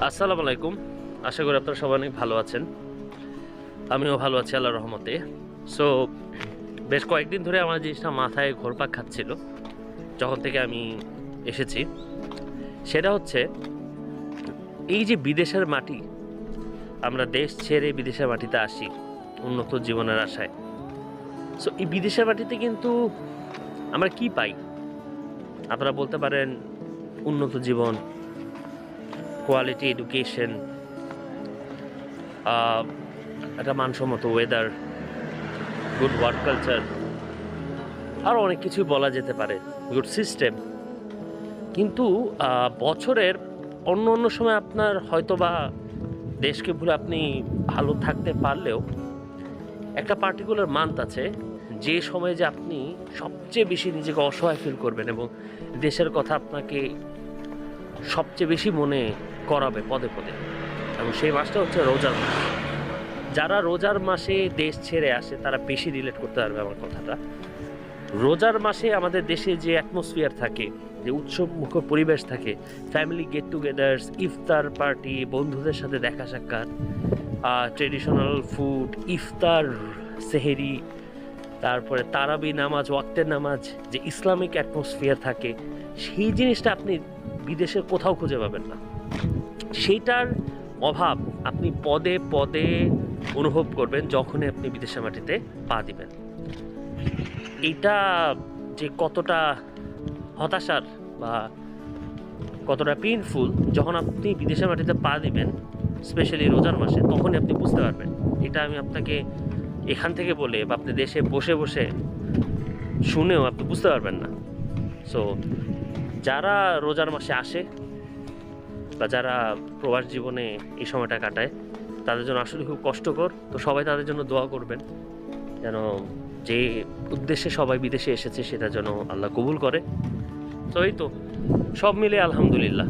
আসসালামু আলাইকুম। আশা করি আপনারা সবাই অনেক ভালো আছেন। আমিও ভালো আছি আল্লাহর রহমতে। সো বেশ কয়েকদিন ধরে আমার জিনিসটা মাথায় ঘুরপাক খাচ্ছিল যখন থেকে আমি এসেছি। সেটা হচ্ছে এই যে বিদেশের মাটি, আমরা দেশ ছেড়ে বিদেশের মাটিতে আসি উন্নত জীবনের আশায়। সো এই বিদেশের মাটিতে কিন্তু আমরা কি পাই? আপনারা বলতে পারেন উন্নত জীবন, কোয়ালিটি এডুকেশন, একটা মানসম্মত ওয়েদার, গুড ওয়ার্ক কালচার, আরও অনেক কিছুই বলা যেতে পারে, গুড সিস্টেম। কিন্তু বছরের অন্য অন্য সময় আপনার হয়তোবা দেশকে ভুলে আপনি ভালো থাকতে পারলেও একটা পার্টিকুলার মান্থ আছে যে সময়ে যে আপনি সবচেয়ে বেশি নিজেকে অসহায় ফিল করবেন এবং দেশের কথা আপনাকে সবচেয়ে বেশি মনে করাবে পদে পদে, এবং সেই মাসটা হচ্ছে রোজার মাস। যারা রোজার মাসে দেশ ছেড়ে আসে তারা বেশি রিলেট করতে পারবে আমার কথাটা। রোজার মাসে আমাদের দেশে যে অ্যাটমসফিয়ার থাকে, যে উৎসবমুখর পরিবেশ থাকে, ফ্যামিলি গেট টুগেদার্স, ইফতার পার্টি, বন্ধুদের সাথে দেখা সাক্ষাৎ, ট্রেডিশনাল ফুড, ইফতার, সেহেরি, তারপরে তারাবি নামাজ, ওয়াক্তের নামাজ, যে ইসলামিক অ্যাটমসফিয়ার থাকে, সেই জিনিসটা আপনি বিদেশে কোথাও খুঁজে পাবেন না। সেইটার অভাব আপনি পদে পদে অনুভব করবেন যখনই আপনি বিদেশের মাটিতে পা দিবেন। এইটা যে কতটা হতাশার বা কতটা পেইনফুল যখন আপনি বিদেশের মাটিতে পা দিবেন, স্পেশালি রোজার মাসে, তখনই আপনি বুঝতে পারবেন। এটা আমি আপনাকে এখান থেকে বলে বা আপনি দেশে বসে বসে শুনেও আপনি বুঝতে পারবেন না। সো যারা রোজার মাসে আসে বা যারা প্রবাস জীবনে এই সময়টা কাটায়, তাদের জন্য আসলে খুব কষ্টকর। তো সবাই তাদের জন্য দোয়া করবেন যেন যে উদ্দেশ্যে সবাই বিদেশে এসেছে সেটা যেন আল্লাহ কবুল করে। তো এই তো সব মিলে আলহামদুলিল্লাহ।